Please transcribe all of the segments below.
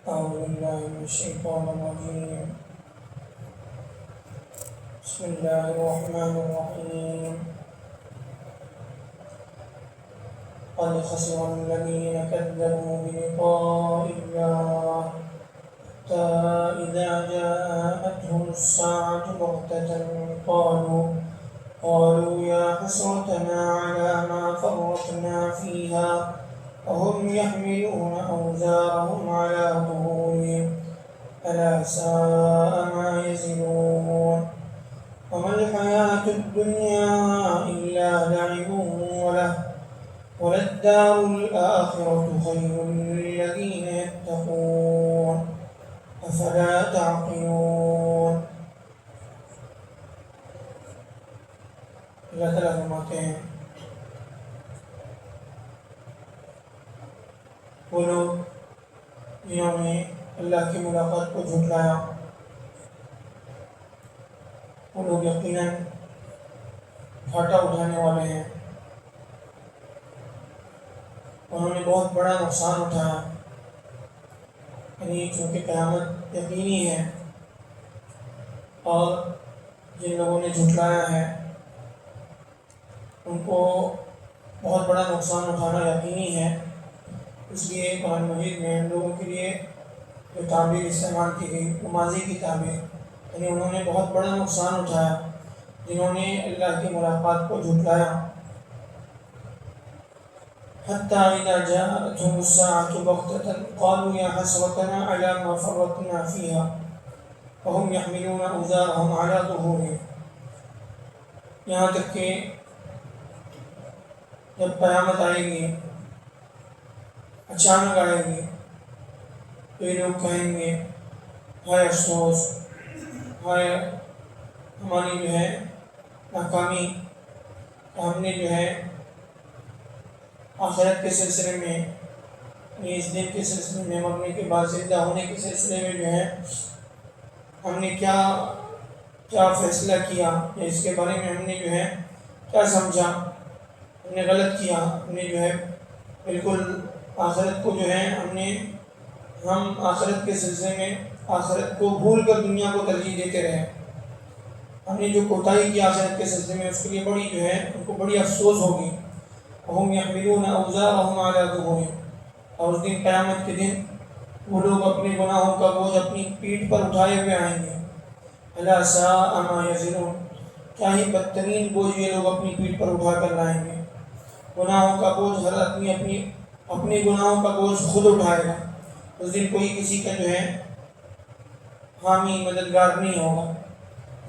أعوذ بالله من الشيطان الرجيم. بسم الله الرحمن الرحيم. قد خسر الذين كذبوا بلقاء الله حتى إذا جاءتهم الساعة بغتة قالوا يا حسرتنا على ما فرطنا فيها وهم يحملون أوزارهم على ظهورهم ألا ساء ما يزرون. وما الحياة الدنيا إلا لعب وللدار الآخرة خير للذين يتقون أفلا تعقلون. اللہ تعالیٰ فرماتے ہیں وہ لوگ جنہوں نے اللہ کی ملاقات کو جھٹلایا وہ لوگ یقیناً گھاٹا اٹھانے والے ہیں. انہوں نے بہت بڑا نقصان اٹھایا. یعنی چونکہ قیامت یقینی ہے اور جن لوگوں نے جھٹلایا ہے ان کو بہت بڑا نقصان اٹھانا یقینی ہے. اس لیے قرآن مجید میں ان لوگوں کے لیے جو تعبیر استعمال کی گئی وہ ماضی کی تعبیر، یعنی انہوں نے بہت بڑا نقصان اٹھایا جنہوں نے اللہ کی ملاقات کو جھٹلایا. حتیٰ اذا جاءتهم الساعة بغتة قالوا يا حسرتنا على ما فرطنا فيها وهم يحملون أوزارهم على ظهورهم. یہاں تک کہ جب قیامت آئے گی، اچانک آئے گی، تو یہ لوگ کہیں گے ہائے افسوس، ہائے ہماری جو ہے ناکامی، ہم نے جو ہے آخرت کے سلسلے میں، اس دن کے سلسلے میں، مرنے کے بعد زندہ ہونے کے سلسلے میں جو ہے ہم نے کیا فیصلہ کیا، یا اس کے بارے میں ہم نے جو ہے کیا سمجھا، ہم نے غلط کیا، ہم نے جو ہے بالکل آخرت کو جو ہے ہم آخرت کے سلسلے میں آخرت کو بھول کر دنیا کو ترجیح دیتے رہے. ہم نے جو کوتاہی کی آخرت کے سلسلے میں اس کے لیے بڑی جو ہے ان کو بڑی افسوس ہوگی. وهم يحملون أوزارهم على ظهورهم. اور اس دن قیامت کے دن وہ لوگ اپنے گناہوں کا بوجھ اپنی پیٹھ پر اٹھائے ہوئے آئیں گے. ألا ساء ما يزرون. کیا ہی بدترین بوجھ یہ لوگ اپنی پیٹھ پر اٹھا کر لائیں گے. گناہوں کا بوجھ ہر آدمی اپنے گناہوں کا بوجھ خود اٹھائے گا. اس دن کوئی کسی کا جو ہے حامی مددگار نہیں ہوگا.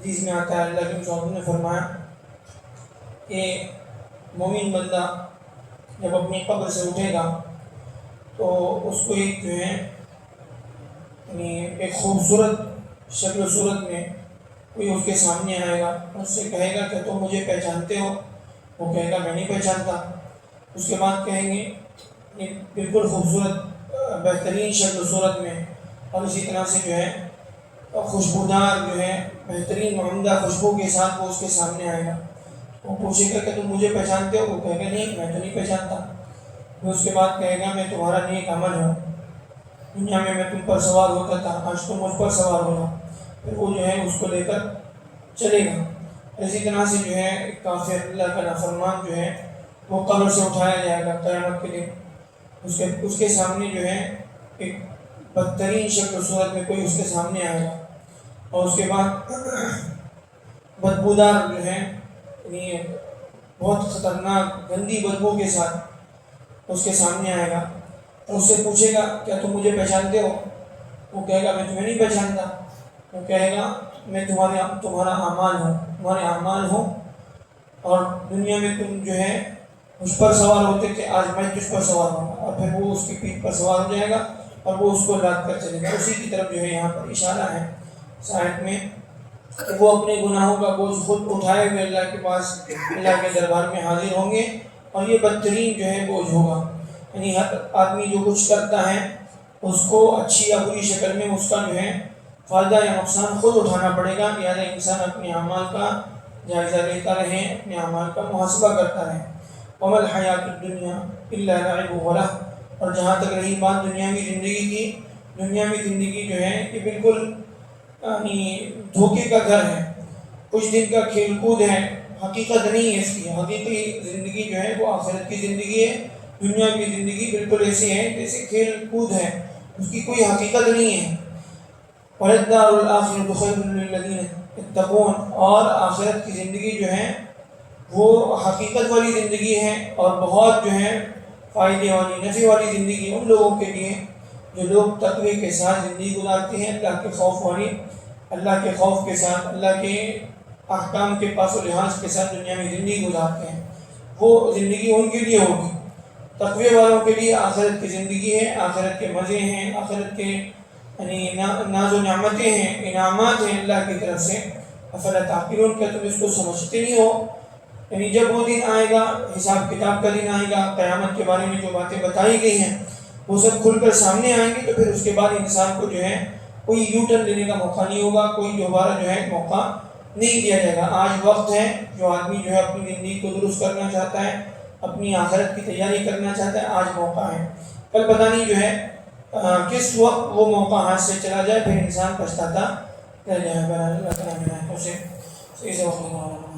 جس میں آتا ہے اللہ کے رسول نے فرمایا کہ مومن بندہ جب اپنی قبر سے اٹھے گا تو اس کو ایک جو ہے یعنی ایک خوبصورت شکل و صورت میں کوئی اس کے سامنے آئے گا، اس سے کہے گا کہ تم مجھے پہچانتے ہو؟ وہ کہے گا میں نہیں پہچانتا. اس کے بعد کہیں گے بالکل خوبصورت بہترین شکل و صورت میں اور اسی طرح سے جو ہے خوشبودار جو ہے بہترین عمدہ خوشبو کے ساتھ وہ اس کے سامنے آئے گا. وہ پوچھے گا کہ تم مجھے پہچانتے ہو؟ وہ کہے گا نہیں میں تو نہیں پہچانتا. پھر اس کے بعد کہے گا میں تمہارا نیک عمل ہوں، دنیا میں تم پر سوار ہوتا تھا، آج تم مجھ پر سوار ہونا. پھر وہ جو ہے اس کو لے کر چلے گا. اسی طرح سے جو ہے کافر اللہ کا نافرمان جو ہے وہ قبر سے اٹھایا جائے گا قیامت کے دن. اس کے سامنے جو ہے ایک بدترین شکل و صورت میں کوئی اس کے سامنے آئے گا اور اس کے بعد بدبودار جو ہے بہت خطرناک گندی بدبو کے ساتھ اس کے سامنے آئے گا. اس سے پوچھے گا کیا تم مجھے پہچانتے ہو؟ وہ کہے گا میں تمہیں نہیں پہچانتا. وہ کہے گا میں تمہارا اعمال ہوں اور دنیا میں تم جو ہے مجھ پر سوار ہوتے تھے، آج میں تجھ پر سوار ہوں گا. اور پھر وہ اس کی پیٹھ پر سوار ہو جائے گا اور وہ اس کو لاد کر چلے گا. اسی کی طرف جو ہے یہاں پر اشارہ ہے سائٹ میں کہ وہ اپنے گناہوں کا بوجھ خود اٹھائے ہوئے اللہ کے پاس اللہ کے دربار میں حاضر ہوں گے اور یہ بدترین جو ہے بوجھ ہوگا. یعنی ہر آدمی جو کچھ کرتا ہے اس کو اچھی یا بری شکل میں اس کا جو ہے فائدہ یا نقصان خود اٹھانا پڑے گا. لہٰذا انسان اپنے اعمال کا جائزہ لیتا رہے، اپنے اعمال کا محاسبہ کرتا رہے. وَمَا الْحَيَاةُ الدُّنْيَا إِلَّا لَعِبٌ وَلَهْوٌ. اور جہاں تک رہی بات دنیاوی زندگی کی، دنیاوی زندگی جو ہے یہ بالکل یعنی دھوکے کا گھر ہے، کچھ دن کا کھیل کود ہے، حقیقت نہیں ہے اس کی۔ حقیقی زندگی جو ہے وہ آخرت کی زندگی ہے۔ دنیا کی زندگی بالکل ایسی ہے جیسے کھیل کود ہے، اس کی کوئی حقیقت نہیں ہے۔ وَلَلدَّارُ الْآخِرَةُ خَيْرٌ لِلَّذِينَ يَتَّقُونَ، اور آخرت کی زندگی جو ہے وہ حقیقت والی زندگی ہے اور بہت جو ہے فائدے والی، نفع والی زندگی ان لوگوں کے لیے جو لوگ تقوی کے ساتھ زندگی گزارتے ہیں، اللہ کے خوف والی، اللہ کے خوف کے ساتھ، اللہ کے احکام کے پاس و لحاظ کے ساتھ دنیا میں زندگی گزارتے ہیں، وہ زندگی ان کے لیے ہوگی۔ تقوی والوں کے لیے آخرت کی زندگی ہے، آخرت کے مزے ہیں، آخرت کے یعنی ناز و نعمتیں ہیں، انعامات ہیں اللہ کی طرف سے۔ افلا تعقلون، کیا تم اس کو سمجھتے نہیں ہو؟ یعنی جب وہ دن آئے گا، حساب کتاب کا دن آئے گا، قیامت کے بارے میں جو باتیں بتائی گئی ہیں وہ سب کھل کر سامنے آئیں گے، تو پھر اس کے بعد انسان کو جو ہے کوئی یو ٹرن لینے کا موقع نہیں ہوگا، کوئی دوبارہ جو ہے موقع نہیں دیا جائے گا۔ آج وقت ہے، جو آدمی جو ہے اپنی زندگی کو درست کرنا چاہتا ہے، اپنی آخرت کی تیاری کرنا چاہتا ہے، آج موقع ہے۔ کل پتہ نہیں جو ہے کس وقت وہ موقع ہاتھ سے چلا جائے، پھر انسان پچھتاتا رہ جائے گا۔ اللہ تعالیٰ سے وقت